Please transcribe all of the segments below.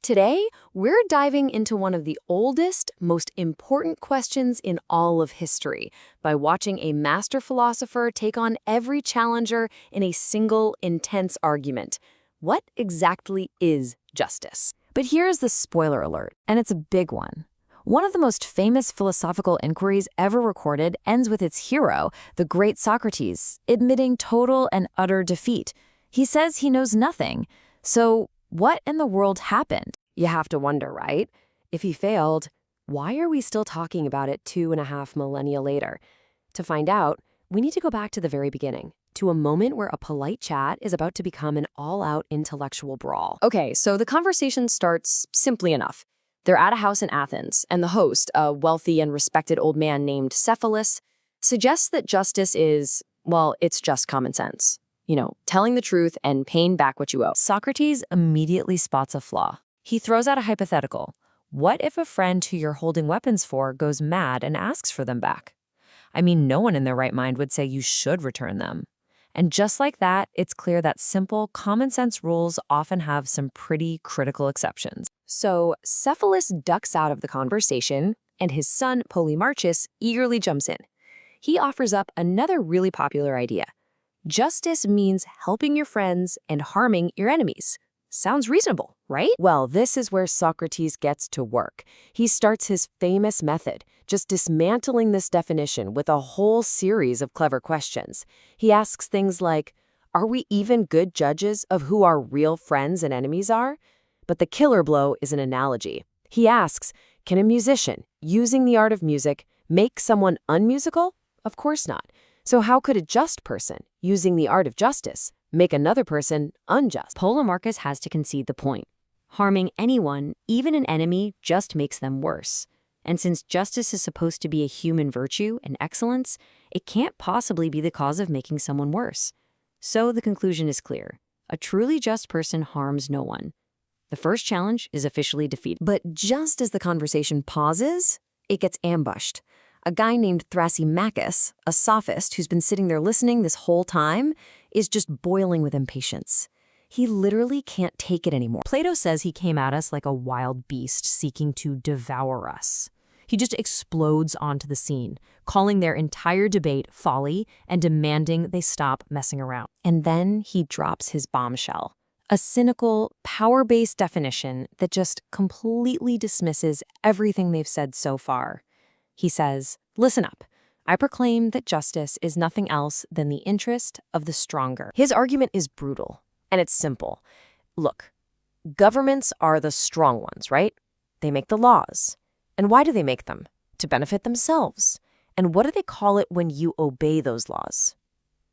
Today, we're diving into one of the oldest, most important questions in all of history by watching a master philosopher take on every challenger in a single, intense argument. What exactly is justice? But here's the spoiler alert, and it's a big one. One of the most famous philosophical inquiries ever recorded ends with its hero, the great Socrates, admitting total and utter defeat. He says he knows nothing. So what in the world happened? You have to wonder, right? If he failed, why are we still talking about it 2.5 millennia later? To find out, we need to go back to the very beginning, to a moment where a polite chat is about to become an all-out intellectual brawl. Okay, so the conversation starts simply enough. They're at a house in Athens, and the host, a wealthy and respected old man named Cephalus, suggests that justice is, well, it's just common sense. Telling the truth and paying back what you owe. Socrates immediately spots a flaw. He throws out a hypothetical. What if a friend who you're holding weapons for goes mad and asks for them back? I mean, no one in their right mind would say you should return them. And just like that, it's clear that simple, common-sense rules often have some pretty critical exceptions. So Cephalus ducks out of the conversation, and his son Polemarchus eagerly jumps in. He offers up another really popular idea. Justice means helping your friends and harming your enemies. Sounds reasonable, right? Well, this is where Socrates gets to work. He starts his famous method, just dismantling this definition with a whole series of clever questions. He asks things like, are we even good judges of who our real friends and enemies are? But the killer blow is an analogy. He asks, can a musician, using the art of music, make someone unmusical? Of course not. So how could a just person, using the art of justice, make another person unjust? Polemarchus has to concede the point. Harming anyone, even an enemy, just makes them worse. And since justice is supposed to be a human virtue and excellence, it can't possibly be the cause of making someone worse. So the conclusion is clear. A truly just person harms no one. The first challenge is officially defeated. But just as the conversation pauses, it gets ambushed. A guy named Thrasymachus, a sophist who's been sitting there listening this whole time, is just boiling with impatience. He literally can't take it anymore. Plato says he came at us like a wild beast seeking to devour us. He just explodes onto the scene, calling their entire debate folly and demanding they stop messing around. And then he drops his bombshell, a cynical, power-based definition that just completely dismisses everything they've said so far. He says, listen up. I proclaim that justice is nothing else than the interest of the stronger. His argument is brutal, and it's simple. Look, governments are the strong ones, right? They make the laws. And why do they make them? To benefit themselves. And what do they call it when you obey those laws?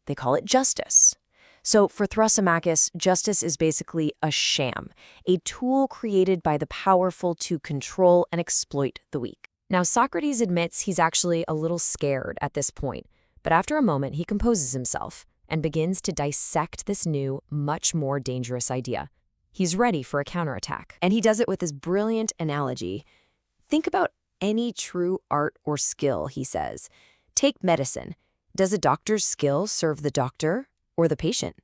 They call it justice. So for Thrasymachus, justice is basically a sham, a tool created by the powerful to control and exploit the weak. Now, Socrates admits he's actually a little scared at this point, but after a moment, he composes himself and begins to dissect this new, much more dangerous idea. He's ready for a counterattack, and he does it with this brilliant analogy. Think about any true art or skill, he says. Take medicine. Does a doctor's skill serve the doctor or the patient?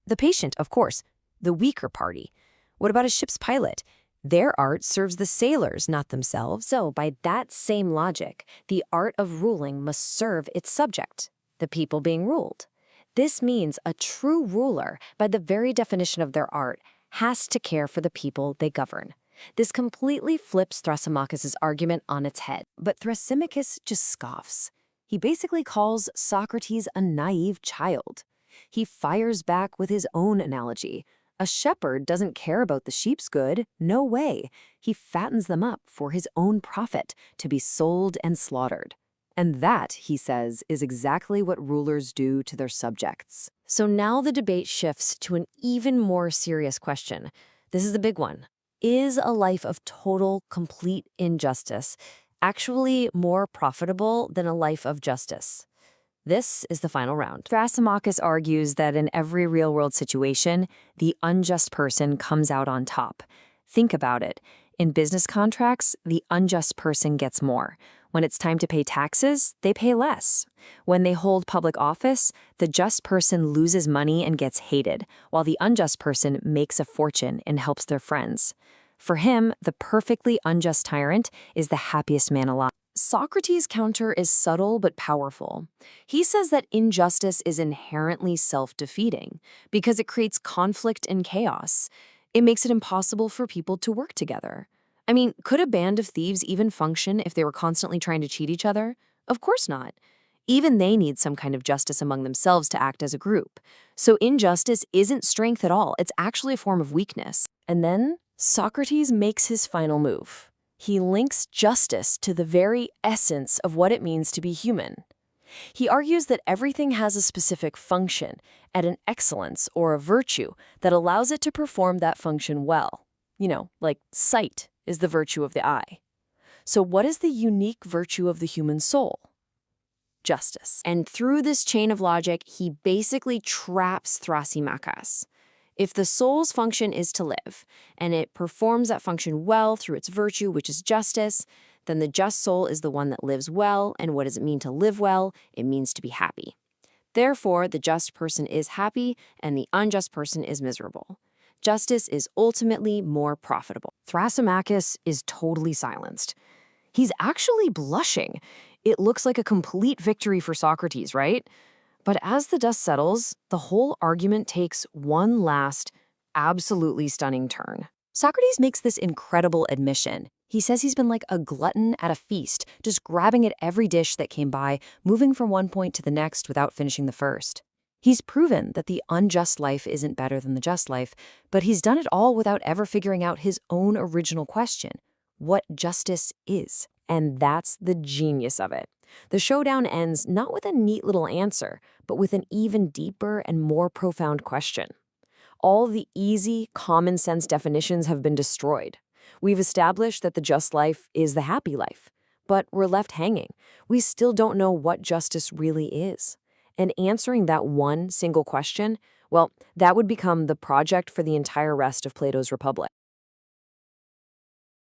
The patient, of course, the weaker party. What about a ship's pilot? Their art serves the sailors, not themselves. So, by that same logic, the art of ruling must serve its subject, the people being ruled. This means a true ruler, by the very definition of their art, has to care for the people they govern. This completely flips Thrasymachus' argument on its head. But Thrasymachus just scoffs. He basically calls Socrates a naive child. He fires back with his own analogy. A shepherd doesn't care about the sheep's good. No way. He fattens them up for his own profit, to be sold and slaughtered. And that, he says, is exactly what rulers do to their subjects. So now the debate shifts to an even more serious question. This is the big one. Is a life of total, complete injustice actually more profitable than a life of justice? This is the final round. Thrasymachus argues that in every real-world situation, the unjust person comes out on top. Think about it. In business contracts, the unjust person gets more. When it's time to pay taxes, they pay less. When they hold public office, the just person loses money and gets hated, while the unjust person makes a fortune and helps their friends. For him, the perfectly unjust tyrant is the happiest man alive. Socrates' counter is subtle but powerful. He says that injustice is inherently self-defeating because it creates conflict and chaos. It makes it impossible for people to work together. I mean, could a band of thieves even function if they were constantly trying to cheat each other? Of course not. Even they need some kind of justice among themselves to act as a group. So injustice isn't strength at all. It's actually a form of weakness. And then Socrates makes his final move. He links justice to the very essence of what it means to be human. He argues that everything has a specific function, and an excellence or a virtue that allows it to perform that function well. Like sight is the virtue of the eye. So what is the unique virtue of the human soul? Justice. And through this chain of logic, he basically traps Thrasymachus. If the soul's function is to live, and it performs that function well through its virtue, which is justice, then the just soul is the one that lives well. And what does it mean to live well? It means to be happy. Therefore, the just person is happy, and the unjust person is miserable. Justice is ultimately more profitable. Thrasymachus is totally silenced. He's actually blushing. It looks like a complete victory for Socrates, right? But as the dust settles, the whole argument takes one last, absolutely stunning turn. Socrates makes this incredible admission. He says he's been like a glutton at a feast, just grabbing at every dish that came by, moving from one point to the next without finishing the first. He's proven that the unjust life isn't better than the just life, but he's done it all without ever figuring out his own original question, what justice is. And that's the genius of it. The showdown ends not with a neat little answer, but with an even deeper and more profound question. All the easy, common sense definitions have been destroyed. We've established that the just life is the happy life, but we're left hanging. We still don't know what justice really is. And answering that one single question, well, that would become the project for the entire rest of Plato's Republic.